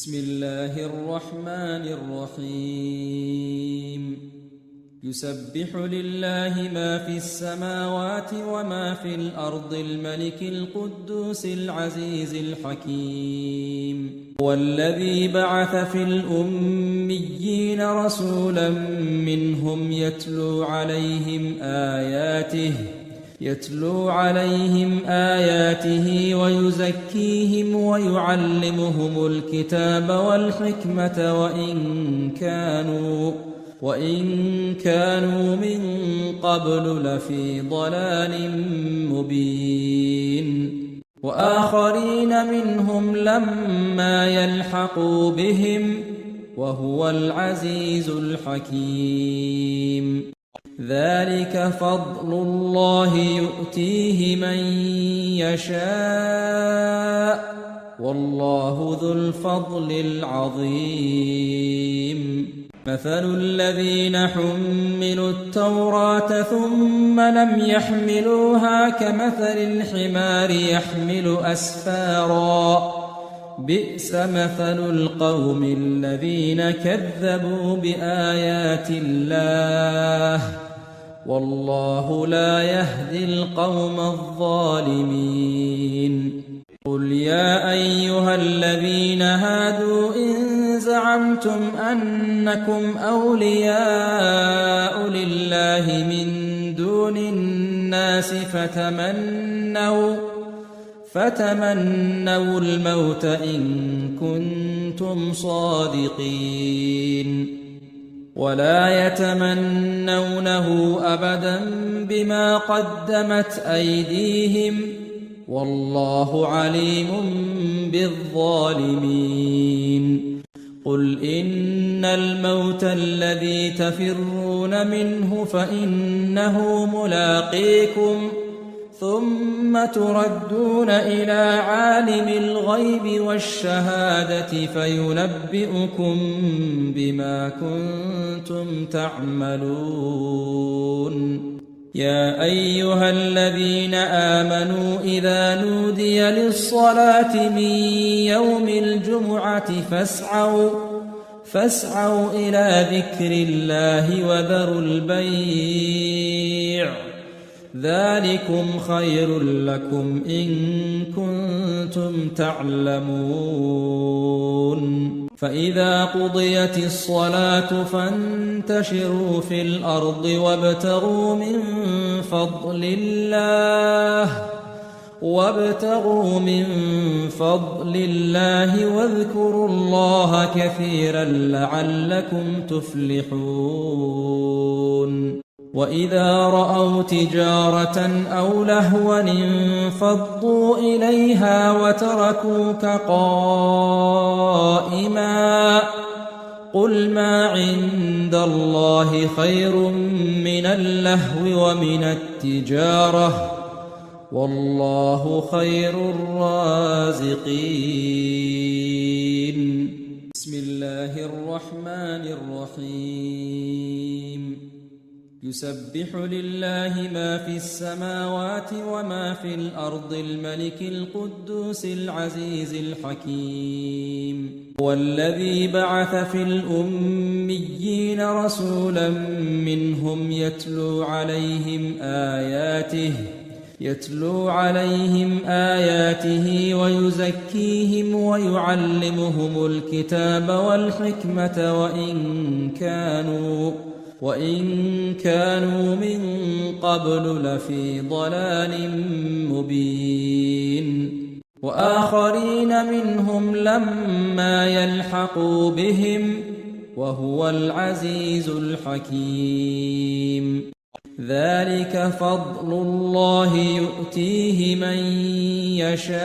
بسم الله الرحمن الرحيم يسبح لله ما في السماوات وما في الأرض الملك القدوس العزيز الحكيم هو الذي بعث في الأميين رسولا منهم يتلو عليهم آياته ويزكيهم ويعلمهم الكتاب والحكمة وإن كانوا من قبل لفي ضلال مبين وآخرين منهم لما يلحقوا بهم وهو العزيز الحكيم ذلك فضل الله يؤتيه من يشاء والله ذو الفضل العظيم مثل الذين حملوا التوراة ثم لم يحملوها كمثل الحمار يحمل أسفارا بئس مثل القوم الذين كذبوا بآيات الله والله لا يهدي القوم الظالمين قل يا أيها الذين هادوا إن زعمتم أنكم أولياء لله من دون الناس فتمنوا الموت إن كنتم صادقين ولا يتمنونه أبدا بما قدمت أيديهم والله عليم بالظالمين قل إن الموت الذي تفرون منه فإنه ملاقيكم ثم تردون إلى عالم الغيب والشهادة فينبئكم بما كنتم تعملون يا أيها الذين آمنوا إذا نودي للصلاة من يوم الجمعة فاسعوا إلى ذكر الله وذروا البيع ذلكم خير لكم إن كنتم تعلمون فإذا قضيت الصلاة فانتشروا في الأرض وابتغوا من فضل الله واذكروا الله كثيرا لعلكم تفلحون وإذا رأوا تجارة أو لهوا انفضوا إليها وتركوك قائما قل ما عند الله خير من اللهو ومن التجارة والله خير الرازقين بسم الله الرحمن الرحيم يسبح لله ما في السماوات وما في الأرض الملك القدوس العزيز الحكيم هو الذي بعث في الأميين رسولا منهم يتلو عليهم آياته ويزكيهم ويعلمهم الكتاب والحكمة وإن كانوا من قبل لفي ضلال مبين وآخرين منهم لما يلحقوا بهم وهو العزيز الحكيم ذلك فضل الله يؤتيه من يشاء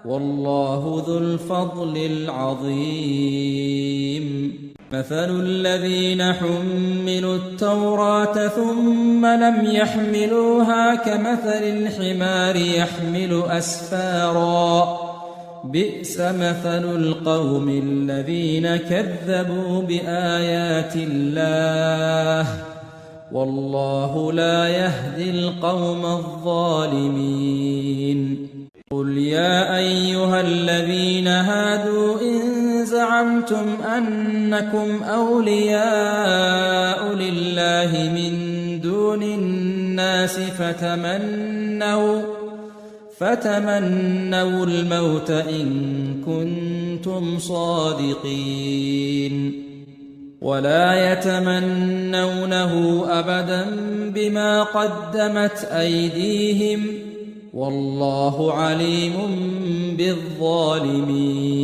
والله ذو الفضل العظيم مثل الذين حملوا التوراة ثم لم يحملوها كمثل الحمار يحمل أسفارا بئس مثل القوم الذين كذبوا بآيات الله والله لا يهدي القوم الظالمين قل يا أيها الذين هادوا إن زعمتم أنكم أولياء لله من دون الناس فتمنوا الموت إن كنتم صادقين ولا يتمنونه أبدا بما قدمت أيديهم والله عليم بالظالمين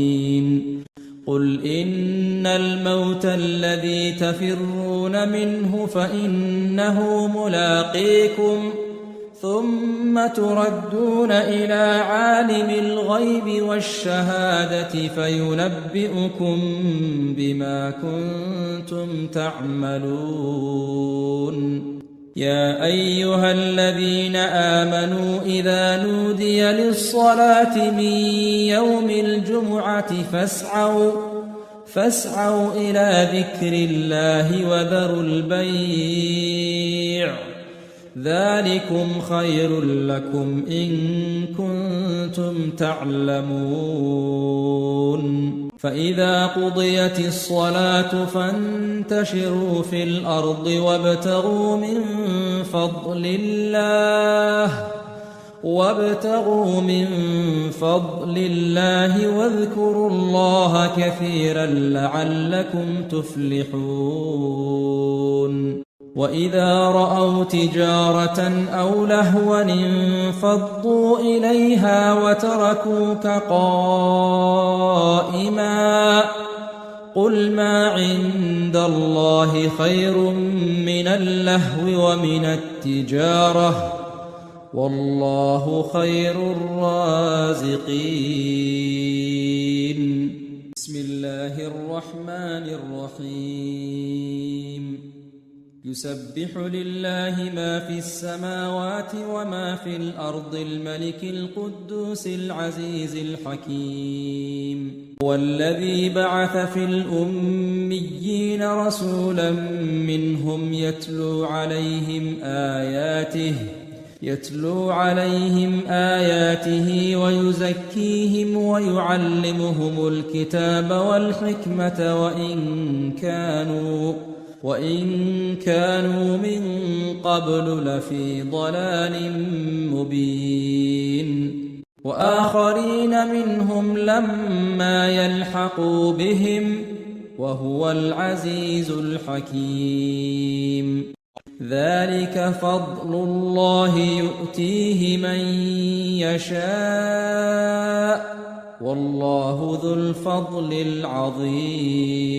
قل إن الموت الذي تفرون منه فإنه ملاقيكم ثم تردون إلى عالم الغيب والشهادة فينبئكم بما كنتم تعملون يا أيها الذين آمنوا إذا نودي للصلاة من يوم الجمعة فاسعوا إلى ذكر الله وذروا البيع ذلكم خير لكم إن كنتم تعلمون فإذا قضيت الصلاة فانتشروا في الأرض وابتغوا من فضل الله واذكروا الله كثيرا لعلكم تفلحون وإذا رأوا تجارة أو لهوا انفضوا إليها وتركوك قائما قل ما عند الله خير من اللهو ومن التجارة والله خير الرازقين بسم الله الرحمن الرحيم يسبح لله ما في السماوات وما في الأرض الملك القدوس العزيز الحكيم هو الذي بعث في الأميين رسولا منهم يتلو عليهم آياته ويزكيهم ويعلمهم الكتاب والحكمة وإن كانوا من قبل لفي ضلال مبين وآخرين منهم لما يلحقوا بهم وهو العزيز الحكيم ذلك فضل الله يؤتيه من يشاء والله ذو الفضل العظيم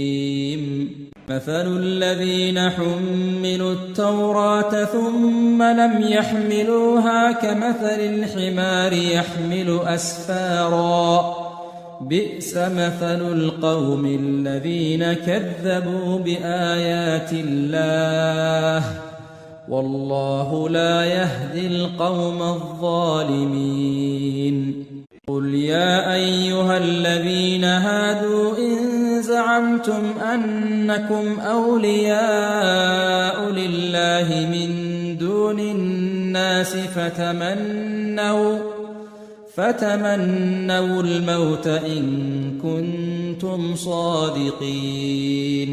مثل الذين حملوا التوراة ثم لم يحملوها كمثل الحمار يحمل أسفارا بئس مثل القوم الذين كذبوا بآيات الله والله لا يهدي القوم الظالمين قل يا أيها الذين هادوا إن زعمتم أنكم أولياء لله من دون الناس فتمنوا الموت إن كنتم صادقين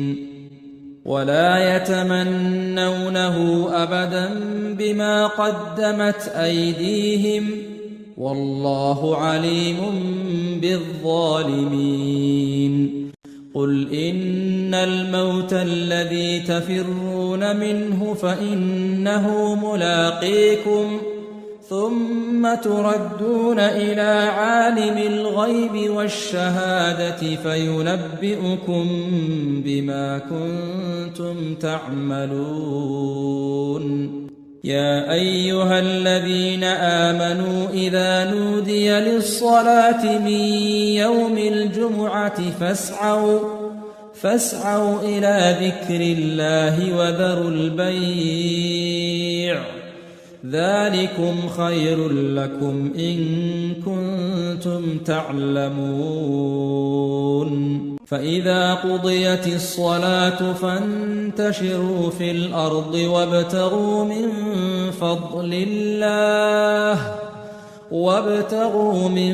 ولا يتمنونه أبدا بما قدمت أيديهم والله عليم بالظالمين قل إن الموت الذي تفرون منه فإنه ملاقيكم ثم تردون إلى عالم الغيب والشهادة فينبئكم بما كنتم تعملون يا أيها الذين آمنوا إذا نودي للصلاة من يوم الجمعة فاسعوا إلى ذكر الله وذروا البيع ذلكم خير لكم إن كنتم تعلمون فإذا قضيت الصلاة فانتشروا في الأرض وابتغوا من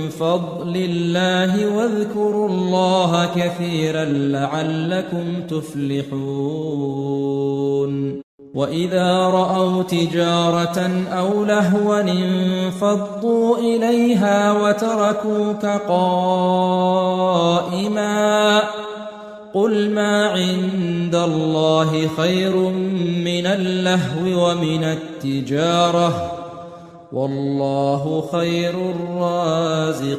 فضل الله واذكروا الله كثيرا لعلكم تفلحون وإذا رأوا تجارة أو لهوا انفضوا إليها وتركوك قائما قل ما عند الله خير من اللهو ومن التجارة والله خير الرازقين